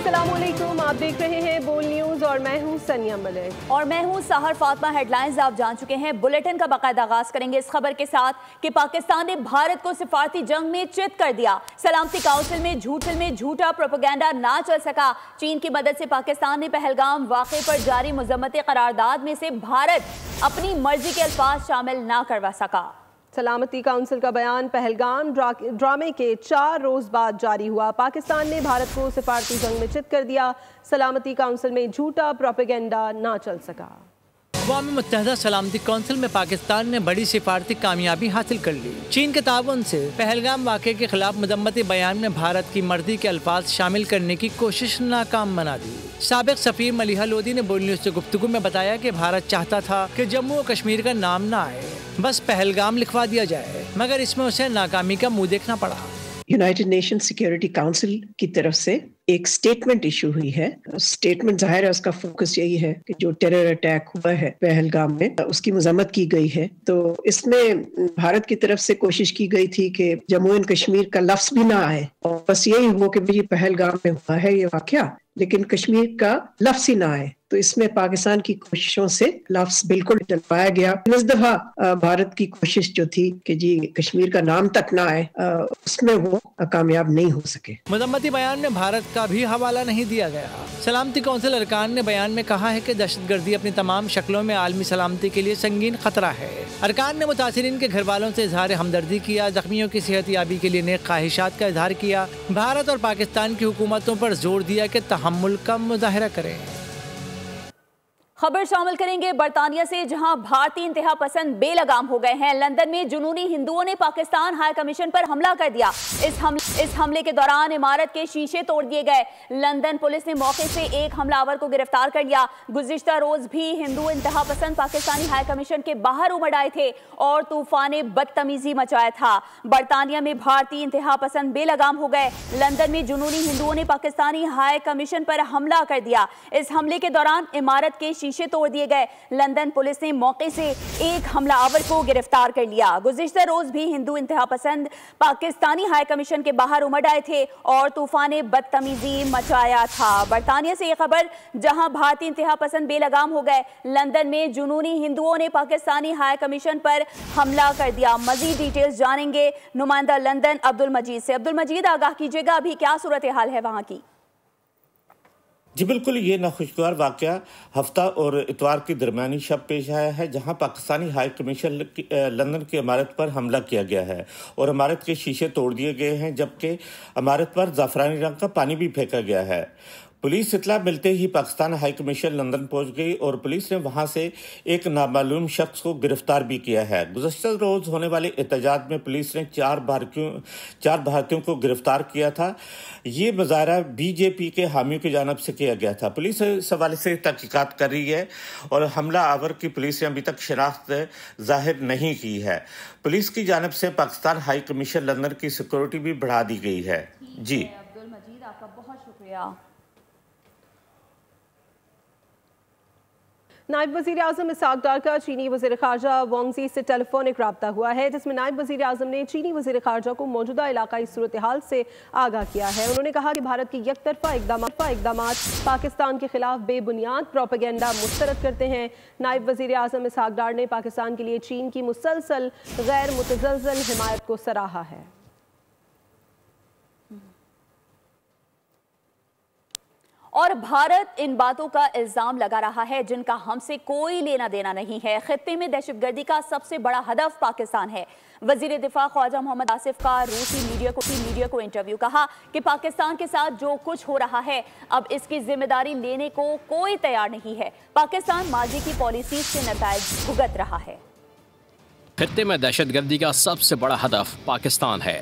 अस्सलामुअलैकुम, आप देख रहे हैं बोल न्यूज और मैं हूं सनिया मलिक और मैं हूं सहर फातिमा। हेडलाइंस आप जान चुके हैं। बुलेटिन का बाकायदा आगाज करेंगे इस खबर के साथ कि पाकिस्तान ने भारत को सिफारती जंग में चित कर दिया। सलामती काउंसिल में झूठा प्रोपेगेंडा ना चल सका। चीन की मदद से पाकिस्तान ने पहलगाम वाक़े पर जारी मजम्मती करारदाद में से भारत अपनी मर्जी के अल्फाज शामिल ना करवा सका। सलामती काउंसिल का बयान पहलगाम ड्रामे के 4 रोज बाद जारी हुआ। पाकिस्तान ने भारत को सिफारती जंग में चित कर दिया। सलामती काउंसिल में झूठा प्रोपेगेंडा ना चल सका। अक़वाम मुत्तहिदा सलामती कौंसिल में पाकिस्तान ने बड़ी सिफारती कामयाबी हासिल कर ली। चीन के ताउन से पहलगाम वाक़े के खिलाफ मजम्मती बयान में भारत की मर्जी के अल्फाज शामिल करने की कोशिश नाकाम बना दी। साबिक सफीर मलिहा लोधी ने बोल न्यूज़ से गुफ्तगू में बताया कि भारत चाहता था कि जम्मू और कश्मीर का नाम ना आए, बस पहलगाम लिखवा दिया जाए, मगर इसमें उसे नाकामी का मुंह देखना पड़ा। यूनाइटेड नेशन सिक्योरिटी काउंसिल की तरफ से एक स्टेटमेंट इशू हुई है। स्टेटमेंट जाहिर है उसका फोकस यही है कि जो टेरर अटैक हुआ है पहलगाम में उसकी मजम्मत की गई है। तो इसमें भारत की तरफ से कोशिश की गई थी कि जम्मू एंड कश्मीर का लफ्ज भी ना आए और बस यही हुआ कि भाई पहलगाम में हुआ है ये वाकया, लेकिन कश्मीर का लफ्ज ही ना आए। तो इसमें पाकिस्तान की कोशिशों से लफ्ज बिल्कुल डलवाया गया। इस दफा भारत की कोशिश जो थी कि जी कश्मीर का नाम तक ना आए, उसमें वो कामयाब नहीं हो सके। मजम्मती बयान में भारत का भी हवाला नहीं दिया गया। सलामती कौंसिल अरकान ने बयान में कहा है कि दहशतगर्दी अपनी तमाम शक्लों में आलमी सलामती के लिए संगीन खतरा है। अरकान ने मुतासिरीन के घर वालों से इजहार हमदर्दी किया, जख्मियों की सेहत याबी के लिए नेक ख्वाहिशात का इजहार किया। भारत और पाकिस्तान की हुकूमतों पर जोर दिया कि तहम्मुल का मुजाहरा करें। खबर शामिल करेंगे बरतानिया से, जहां भारतीय इंतहा पसंद बेलगाम हो गए हैं। लंदन में जुनूनी हिंदुओं ने पाकिस्तान हाई कमीशन पर हमला कर दिया। इस हमले के दौरान इमारत के शीशे तोड़ दिए गए। लंदन पुलिस ने मौके से एक हमलावर को गिरफ्तार कर लिया। गुज़िश्ता रोज भी हिंदू इंतहा पसंद पाकिस्तानी हाई कमीशन के बाहर उमड़ आए थे और तूफान बदतमीजी मचाया था। बरतानिया में भारतीय इंतहा पसंद बेलगाम हो गए। लंदन में जुनूनी हिंदुओं ने पाकिस्तानी हाई कमीशन पर हमला कर दिया। इस हमले के दौरान इमारत के शीशे तोड़ दिए गए। लंदन पुलिस ने मौके से एक हमलावर को गिरफ्तार कर लिया। गुज़िश्ता रोज भी हिंदू इंतहा पसंद पाकिस्तानी हाई कमीशन के बाहर उमड़ आए थे और तूफान बदतमीजी मचाया था। बरतानिया से ये खबर, जहां भारतीय इंतहा पसंद बेलगाम हो गए। लंदन में जुनूनी हिंदुओं ने पाकिस्तानी हाई कमीशन पर हमला कर दिया। मजीद डिटेल्स जानेंगे नुमाइंदा लंदन अब्दुल मजीद से। अब्दुल मजीद, आगाह कीजिएगा, अभी क्या सूरत हाल है वहां की? जी बिल्कुल, ये नाखुशगवार वाक़या हफ्ता और इतवार की दरमियानी शब पेश आया है, जहां पाकिस्तानी हाई कमीशन लंदन की इमारत पर हमला किया गया है और इमारत के शीशे तोड़ दिए गए हैं, जबकि इमारत पर ज़ाफ़रानी रंग का पानी भी फेंका गया है। पुलिस इत्तला मिलते ही पाकिस्तान हाई कमीशन लंदन पहुंच गई और पुलिस ने वहां से एक नामालूम शख्स को गिरफ्तार भी किया है। गुज़श्ता रोज होने वाले एहतजाज में पुलिस ने 4 भारतीयों को गिरफ्तार किया था। ये मुजाहरा बीजेपी के हामियों की जानिब से किया गया था। पुलिस इस हवाले से तहकीकात कर रही है और हमला आवर की पुलिस ने अभी तक शनाख्त जाहिर नहीं की है। पुलिस की जानिब से पाकिस्तान हाई कमीशन लंदन की सिक्योरिटी भी बढ़ा दी गई है। जी अब्दुल मजीद, आपका बहुत शुक्रिया। नायब वज़ीर आज़म इसहाक डार का चीनी वज़ीर ख़ारजा वांगज़ी से टेलीफोनिक रब्ता हुआ है, जिसमें नायब वज़ीर आज़म ने चीनी वज़ीर ख़ारजा को मौजूदा इलाकाई सूरत हाल से आगाह किया है। उन्होंने कहा कि भारत की यकतरफा इक़दामात पाकिस्तान के खिलाफ बेबुनियाद प्रोपेगेंडा मुस्तरद करते हैं। नायब वज़ीर आज़म इसहाक डार ने पाकिस्तान के लिए चीन की मुसलसल गैर मुतज़लज़ल हिमायत को सराहा है। और भारत इन बातों का इल्जाम लगा रहा है जिनका हमसे कोई लेना देना नहीं है। खित्ते में दहशतगर्दी का सबसे बड़ा हदफ पाकिस्तान है। वजीर दिफा ख्वाजा मोहम्मद आसिफ का रूसी मीडिया को इंटरव्यू, कहा कि पाकिस्तान के साथ जो कुछ हो रहा है अब इसकी जिम्मेदारी लेने को कोई तैयार नहीं है। पाकिस्तान माजी की पॉलिसी के नतायज भुगत रहा है। खित्ते में दहशतगर्दी का सबसे बड़ा हदफ पाकिस्तान है।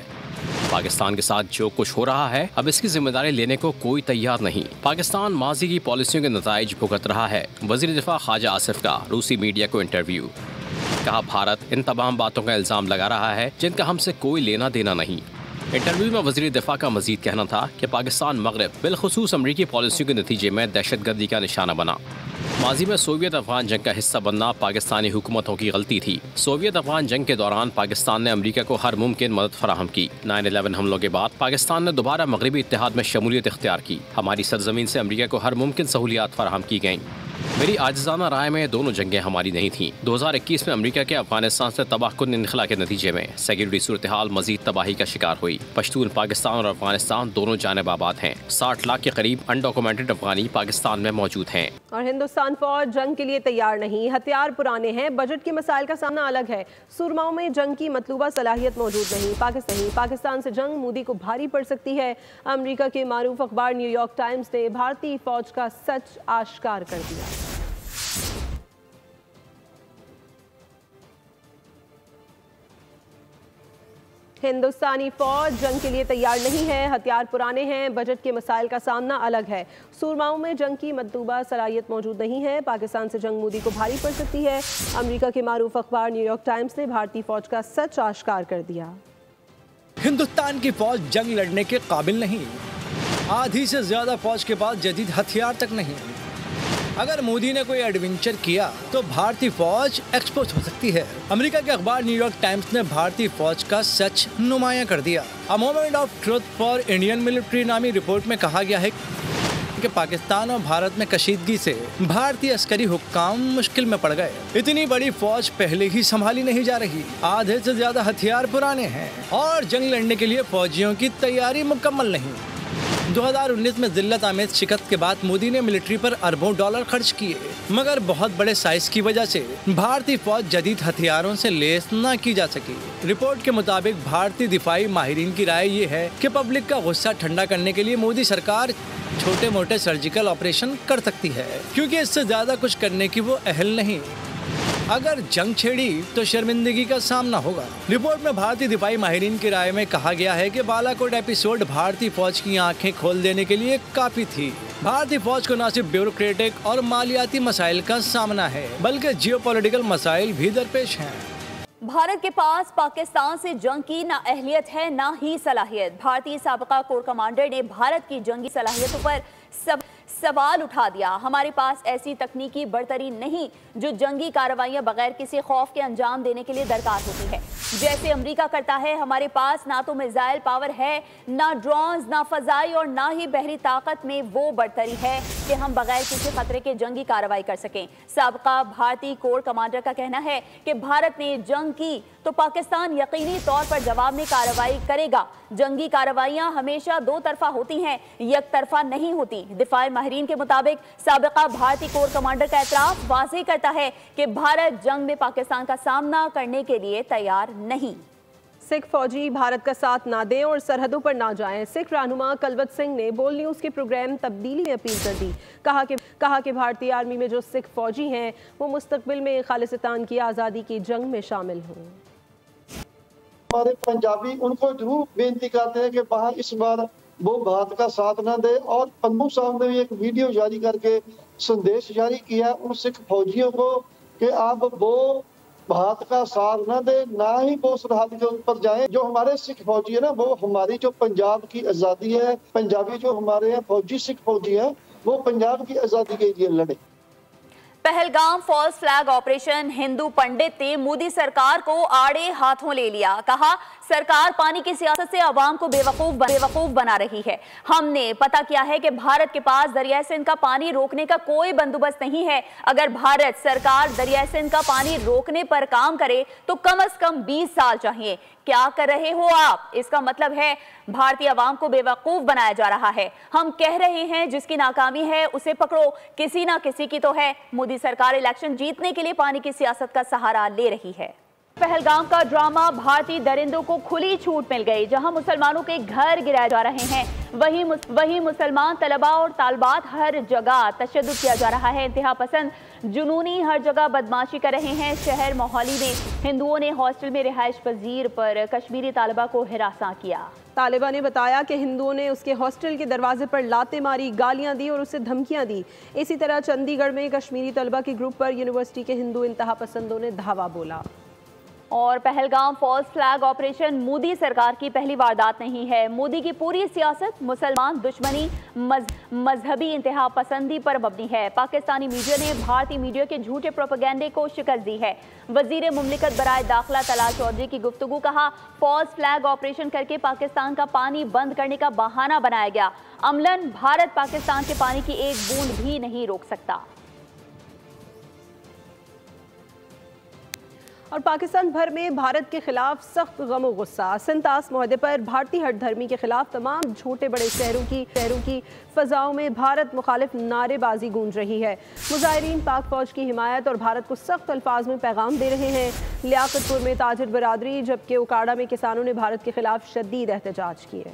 पाकिस्तान के साथ जो कुछ हो रहा है अब इसकी जिम्मेदारी लेने को कोई तैयार नहीं। पाकिस्तान माजी की पॉलिसियों के नताइज भुगत रहा है। वजीर दिफा ख्वाजा आसिफ का रूसी मीडिया को इंटरव्यू, कहा भारत इन तमाम बातों का इल्जाम लगा रहा है जिनका हमसे कोई लेना देना नहीं। इंटरव्यू में वजीर दिफा का मजीद कहना था कि पाकिस्तान मगरब बिलखुसूस अमरीकी पॉलिसियों के नतीजे में दहशतगर्दी का निशाना बना। माजी में सोवियत अफगान जंग का हिस्सा बनना पाकिस्तानी हुकूमतों की गलती थी। सोवियत अफगान जंग के दौरान पाकिस्तान ने अमेरिका को हर मुमकिन मदद फराहम की। 9/11 हमलों के बाद पाकिस्तान ने दोबारा मगरबी इत्तेहाद में शमूलियत इख्तियार की। हमारी सरजमीन से अमेरिका को हर मुमकिन सहूलियात फराहम की गईं। मेरी आजिज़ाना राय में दोनों जंगें हमारी नहीं थीं। 2021 में अमेरिका के अफगानिस्तान से तबाहकुन इनखला के नतीजे में सिक्योरिटी सूरत हाल मजीद तबाही का शिकार हुई। पश्तून पाकिस्तान और अफगानिस्तान दोनों जानिब आबाद हैं। 60 लाख के करीब अनडॉक्यूमेंटेड अफगानी पाकिस्तान में मौजूद हैं। और हिंदुस्तान फौज जंग के लिए तैयार नहीं, हथियार पुराने हैं, बजट के मसाइल का सामना अलग है। सूरमाओं में जंग की मतलूबा सलाहियत मौजूद नहीं। पाकिस्तान से जंग मोदी को भारी पड़ सकती है। अमेरिका के मारूफ अखबार न्यूयॉर्क टाइम्स ने भारतीय फौज का सच आश्कार कर दिया। हिंदुस्तानी फौज जंग के लिए तैयार नहीं है, हथियार पुराने हैं, बजट के मसाइल का सामना अलग है। सूरमाओं में जंग की मतलूबा सलाहियत मौजूद नहीं है। पाकिस्तान से जंग मोदी को भारी पड़ सकती है। अमेरिका के मारूफ अखबार न्यूयॉर्क टाइम्स ने भारतीय फौज का सच आश्कार कर दिया। हिंदुस्तान की फौज जंग लड़ने के काबिल नहीं। आधी से ज्यादा फौज के पास जदीद हथियार तक नहीं। अगर मोदी ने कोई एडवेंचर किया तो भारतीय फौज एक्सपोज हो सकती है। अमेरिका के अखबार न्यूयॉर्क टाइम्स ने भारतीय फौज का सच नुमाया कर दिया। A moment of truth for Indian military नामी रिपोर्ट में कहा गया है कि पाकिस्तान और भारत में कशीदगी से भारतीय अस्करी हुक्काम मुश्किल में पड़ गए। इतनी बड़ी फौज पहले ही संभाली नहीं जा रही। आधे से ज्यादा हथियार पुराने हैं और जंग लड़ने के लिए फौजियों की तैयारी मुकम्मल नहीं। 2019 में जिल्लत आमेज शिकस्त के बाद मोदी ने मिलिट्री पर अरबों डॉलर खर्च किए, मगर बहुत बड़े साइज की वजह से भारतीय फौज जदीद हथियारों से लेस न की जा सकी। रिपोर्ट के मुताबिक भारतीय दिफाई माहिरीन की राय ये है कि पब्लिक का गुस्सा ठंडा करने के लिए मोदी सरकार छोटे मोटे सर्जिकल ऑपरेशन कर सकती है, क्योंकि इससे ज्यादा कुछ करने की वो अहल नहीं। अगर जंग छेड़ी तो शर्मिंदगी का सामना होगा। रिपोर्ट में भारतीय दिफाई माहिरीन की राय में कहा गया है कि बालाकोट एपिसोड भारतीय फौज की आंखें खोल देने के लिए काफी थी। भारतीय फौज को न सिर्फ ब्यूरोक्रेटिक और मालियाती मसाइल का सामना है, बल्कि जियोपॉलिटिकल मसाइल भी दरपेश हैं। भारत के पास पाकिस्तान से जंग की ना अहलियत है ना ही सलाहियत। भारतीय साबका कोर कमांडर ने भारत की जंगी सलाहियतों पर सवाल उठा दिया। हमारे पास ऐसी तकनीकी बरतरी नहीं जो जंगी कार्रवाइयां बगैर किसी खौफ के अंजाम देने के लिए दरकार होती है, जैसे अमेरिका करता है। हमारे पास ना तो मिसाइल पावर है, ना ड्रोन्स, ना फजाई और ना ही बहरी ताकत में वो बरतरी है कि हम बगैर किसी खतरे के जंगी कार्रवाई कर सकें। साबका भारतीय कोर कमांडर का कहना है कि भारत ने जंग की तो पाकिस्तान यकीनी तौर पर जवाब में कार्रवाई करेगा। जंगी कार्रवाइयां हमेशा दो तरफा होती हैं, एक तरफा नहीं होती। दिफाई माहिरीन के मुताबिक साबिका भारतीय कोर कमांडर का एतराफ वाज़ेह करता है कि भारत जंग में पाकिस्तान का सामना करने के लिए तैयार नहीं। सिख फौजी भारत का साथ ना दें और सरहदों पर ना जाएं। सिख रहनुमा कलवत सिंह ने बोल न्यूज़ के प्रोग्राम तब्दीली में अपील कर दी। कहा कि भारतीय आर्मी में जो सिख फौजी हैं वो मुस्तकबिल में खालिस्तान की आज़ादी की जंग में शामिल हों। हमारे पंजाबी उनको जरूर बेनती करते हैं कि बाहर इस बार वो भारत का साथ ना दे। और पन्नू साहब ने भी एक वीडियो जारी करके संदेश जारी किया उन सिख फौजियों को कि आप वो भारत का साथ ना दे, ना ही वो सरहद के ऊपर जाएं। जो हमारे सिख फौजी है ना, वो हमारी जो पंजाब की आज़ादी है, पंजाबी जो हमारे यहाँ फौजी सिख फौजी है वो पंजाब की आज़ादी के लिए लड़े। Pahalgam false flag operation Hindu पंडित ने मोदी सरकार को आड़े हाथों ले लिया। कहा सरकार पानी की सियासत से आवाम को बेवकूफ बना रही है। हमने पता किया है कि भारत के पास दरिया सिंध का पानी रोकने का कोई बंदोबस्त नहीं है। अगर भारत सरकार दरिया सिंध का पानी रोकने पर काम करे तो कम से कम 20 साल चाहिए। क्या कर रहे हो आप? इसका मतलब है भारतीय आवाम को बेवकूफ बनाया जा रहा है। हम कह रहे हैं जिसकी नाकामी है उसे पकड़ो, किसी ना किसी की तो है। मोदी सरकार इलेक्शन जीतने के लिए पानी की सियासत का सहारा ले रही है। पहलगाम का ड्रामा भारतीय दरिंदों को खुली छूट मिल गई। जहां मुसलमानों के घर गिराए जा रहे हैं, वहीं मुसलमान तलबा और तालबात हर जगह तशद्दुद किया जा रहा है। इंतहा पसंद जुनूनी हर जगह बदमाशी कर रहे हैं। शहर मोहाली में हिंदुओं ने हॉस्टल में रिहाइश पजीर पर कश्मीरी तालिबा को हिरासा किया। तालिबा ने बताया कि हिंदुओं ने उसके हॉस्टल के दरवाजे पर लातें मारी, गालियां दी और उसे धमकियां दी। इसी तरह चंडीगढ़ में कश्मीरी तलबा के ग्रुप पर यूनिवर्सिटी के हिंदू इंतहा पसंदों ने धावा बोला। और Pahalgam false flag operation Modi सरकार की पहली वारदात नहीं है। मोदी की पूरी सियासत मुसलमान दुश्मनी, मजहबी इंतहा पसंदी पर मबनी है। पाकिस्तानी मीडिया ने भारतीय मीडिया के झूठे प्रोपेगेंडे को शिकस्त दी है। वजीर मुमलिकत बराए दाखिला तलाल चौधरी की गुफ्तगू, कहा फॉल्स फ्लैग ऑपरेशन करके पाकिस्तान का पानी बंद करने का बहाना बनाया गया। अमलन भारत पाकिस्तान के पानी की एक बूंद भी नहीं रोक सकता। और पाकिस्तान भर में भारत के खिलाफ सख्त गम गुस्सा। सिंतास मुआहदे पर भारतीय हठधर्मी के खिलाफ तमाम छोटे बड़े शहरों की फजाओं में भारत मुखालिफ नारेबाजी गूंज रही है। मुजाहिरीन पाक फौज की हिमायत और भारत को सख्त अल्फाज में पैगाम दे रहे हैं। लियाकतपुर में ताजिर बरादरी जबकि उकाड़ा में किसानों ने भारत के खिलाफ शदीद एहतजाज किए।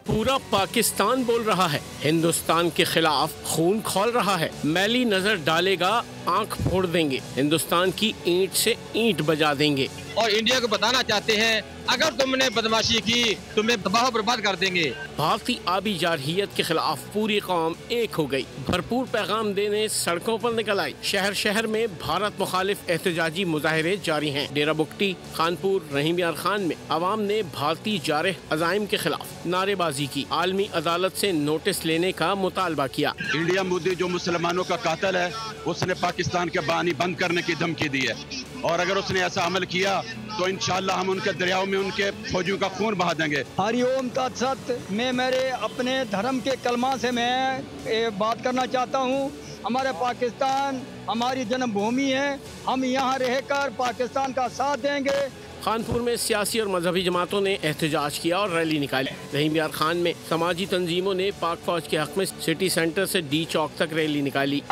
पूरा पाकिस्तान बोल रहा है, हिंदुस्तान के खिलाफ खून खौल रहा है। मैली नजर डालेगा आंख फोड़ देंगे, हिंदुस्तान की ईंट से ईंट बजा देंगे। और इंडिया को बताना चाहते हैं अगर तुमने बदमाशी की तुम्हें तबाह बर्बाद कर देंगे। भारतीय आबी जारहियत के खिलाफ पूरी कौम एक हो गई, भरपूर पैगाम देने सड़कों पर निकल आई। शहर शहर में भारत मुखालिफ एहतजाजी मुजाहरे जारी हैं। डेरा बुगटी, खानपुर, रहीम यार खान में अवाम ने भारतीय जारह अजाइम के खिलाफ नारेबाजी की। आलमी अदालत से नोटिस लेने का मुतालबा किया। इंडिया मोदी जो मुसलमानों का कातिल है, उसने पाकिस्तान के पानी बंद करने की धमकी दी है, और अगर उसने ऐसा अमल किया तो इंशाअल्लाह हम उनके दरियाओं में उनके फौजियों का खून बहा देंगे। हरिओम तत्सत। मैं मेरे अपने धर्म के कलमा से मैं बात करना चाहता हूँ। हमारे पाकिस्तान हमारी जन्मभूमि है, हम यहाँ रहकर पाकिस्तान का साथ देंगे। खानपुर में सियासी और मजहबी जमातों ने एहतजाज किया और रैली निकाली। रहीम यार खान में समाजी तंजीमों ने पाक फौज के हक में सिटी सेंटर से डी चौक तक रैली निकाली।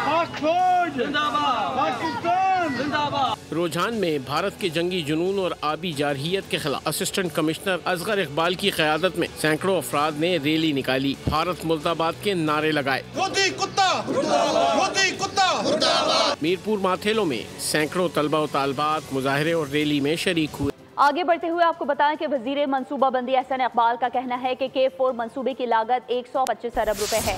रुझान में भारत के जंगी जुनून और आबी जारहियत के खिलाफ असिस्टेंट कमिश्नर असगर इकबाल की क़यादत में सैकड़ों अफराद ने रैली निकाली। भारत मुर्दाबाद के नारे लगाए। मोदी कुत्ता, मोदी कुत्ता। मीरपुर माथेलो में सैकड़ों तलबा और तालबात मुजाहरे और रैली में शरीक हुए। आगे बढ़ते हुए आपको बताएं कि वजीर मनसूबाबंदी एहसन इकबाल का कहना है कि K4 मंसूबे की लागत 125 अरब रुपए है।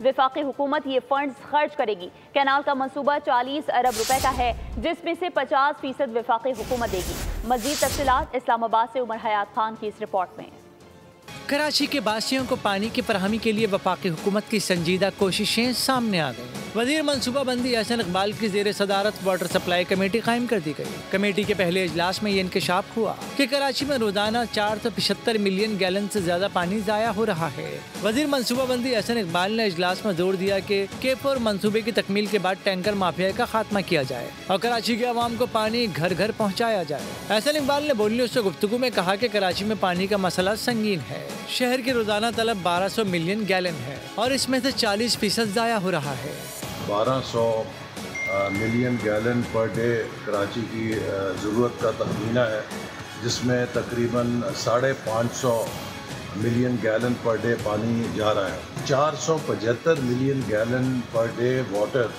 विफाकी हुकूमत ये फंड्स खर्च करेगी। कैनाल का मंसूबा 40 अरब रुपए का है, जिसमें से 50% विफाकी हुकूमत देगी। मजीद तफसीलात इस्लामाबाद से उमर हयात खान की इस रिपोर्ट में। कराची के बासियों को पानी की फराहमी के लिए वफाकी हुकूमत की संजीदा कोशिशें सामने आ गई। वजीर मनसूबाबंदी एहसन इकबाल की ज़ेर सदारत वाटर सप्लाई कमेटी कायम कर दी गई। कमेटी के पहले इजलास में ये इंकशाफ हुआ कि कराची में रोजाना 475 मिलियन गैलन से ज्यादा पानी जाया हो रहा है। वजीर मनसूबाबंदी एहसन इकबाल ने इजलास में जोर दिया कि K4 मंसूबे की तकमील के बाद टैंकर माफिया का खात्मा किया जाए और कराची के अवाम को पानी घर घर पहुँचाया जाए। एहसन इकबाल ने बोलने से गुफ्तगू में कहा कि कराची में पानी का मसला संगीन है। शहर की रोजाना तलब 1200 मिलियन गैलन है और इसमें से 40% जाया हो रहा है। 1200 million gallon per day Karachi की ज़रूरत का तखमीना है, जिसमें तकरीबन 550 मिलियन गैलन पर डे पानी जा रहा है। 475 million gallon per day water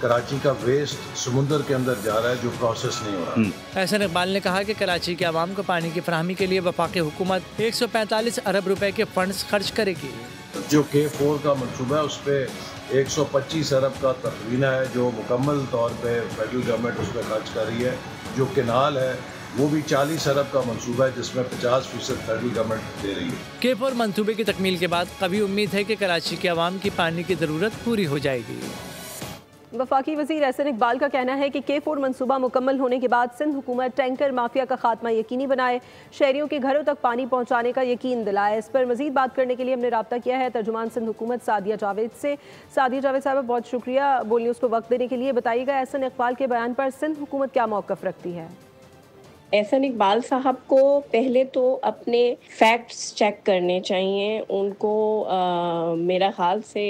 Karachi का वेस्ट समुंदर के अंदर जा रहा है, जो प्रोसेस नहीं हो रहा। एहसन इकबाल ने कहा कि कराची के अवाम को पानी की फराहमी के लिए वफाकी हुकूमत 145 अरब रुपए के फंड्स खर्च करेगी। जो K4 का मंसूबा है उस पर 125 अरब का तखमीना है, जो मुकम्मल तौर पे फेडरल गवर्नमेंट उस पर खर्च कर रही है। जो केनाल है वो भी 40 अरब का मंसूबा है, जिसमें 50% फेडरल गवर्नमेंट दे रही है। K4 मंसूबे की तकमील के बाद कभी उम्मीद है कि कराची के अवाम की पानी की ज़रूरत पूरी हो जाएगी। वफाकी वज़ीर एहसन इकबाल का कहना है कि K4 मंसूबा मुकम्मल होने के बाद सिंध हुकूमत टैंकर माफिया का खात्मा यकीनी बनाए, शहरियों के घरों तक पानी पहुँचाने का यकीन दिलाए। इस पर मजीद बात करने के लिए हमने रब्ता किया है तर्जुमान सिंध हुकूमत सादिया जावेद से। सादिया जावेद साहब, बहुत शुक्रिया बोल न्यूज़ को वक्त देने के लिए। बताइएगा एहसन इकबाल के बयान पर सिंध हुकूमत क्या मौक़िफ़ रखती है? एहसन इकबाल साहब को पहले तो अपने फैक्ट्स चेक करने चाहिए। उनको मेरा ख्याल से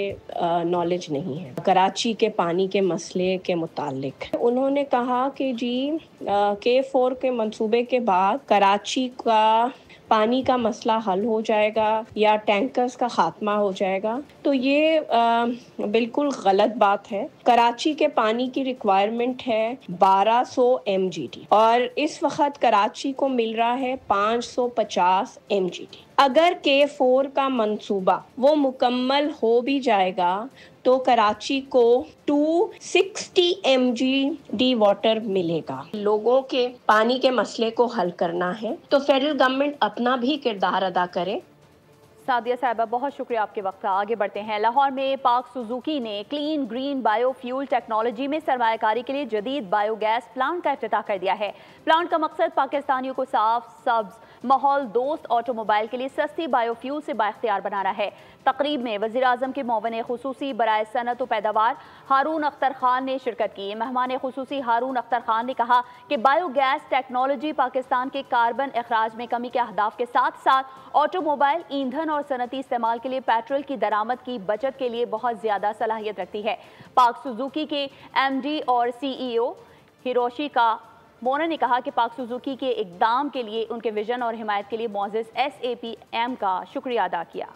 नॉलेज नहीं है कराची के पानी के मसले के मुतालिक। उन्होंने कहा कि जी K4 के मंसूबे के बाद कराची का पानी का मसला हल हो जाएगा या टैंकर्स का खात्मा हो जाएगा, तो ये बिल्कुल गलत बात है। कराची के पानी की रिक्वायरमेंट है 1200 MGD और इस वक्त कराची को मिल रहा है 550 MGD। अगर K4 का मंसूबा वो मुकम्मल हो भी जाएगा तो कराची को 260 mg वाटर मिलेगा। लोगों के पानी के मसले को हल करना है तो फेडरल गवर्नमेंट अपना भी किरदार अदा करे। सादिया साहिबा, बहुत शुक्रिया आपके वक्त का। आगे बढ़ते हैं। लाहौर में पाक सुजुकी ने क्लीन ग्रीन बायोफ्यूल टेक्नोलॉजी में सरमायाकारी के लिए जदीद बायोगैस प्लांट का इफ्तिताह कर दिया है। प्लांट का मकसद पाकिस्तानियों को साफ, सब्ज, माहौल दोस्त ऑटोमोबाइल के लिए सस्ती बायोफ्यूल से बाख्तियार बनाना है। तकरीब में वज़ीर आज़म के मुअव्विन खुसूसी बराए सनत व पैदावार हारून अख्तर खान ने शिरकत की। मेहमान खुसूसी हारून अख्तर खान ने कहा कि बायोगैस टेक्नोलॉजी पाकिस्तान के कार्बन अखराज में कमी के अहदाफ के साथ साथ ऑटोमोबाइल ईंधन और सनती इस्तेमाल के लिए पेट्रोल की दरामद की बचत के लिए बहुत ज़्यादा सलाहियत रखती है। पाक सुजुकी के MD और CEO हिरोशी का मोना ने कहा कि पाक सुजुकी के इकदाम के लिए उनके विजन और हिमायत के लिए मोअज़्ज़िज़ SAPM का शुक्रिया अदा किया।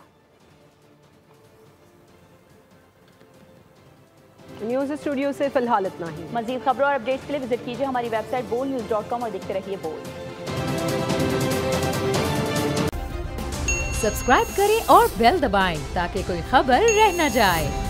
न्यूज़ स्टूडियो से फिलहाल इतना ही। मज़ीद खबरों और अपडेट्स के लिए विजिट कीजिए हमारी वेबसाइट bolnews.com और देखते रहिए बोल। सब्सक्राइब करें और बेल दबाएं ताकि कोई खबर रह न जाए।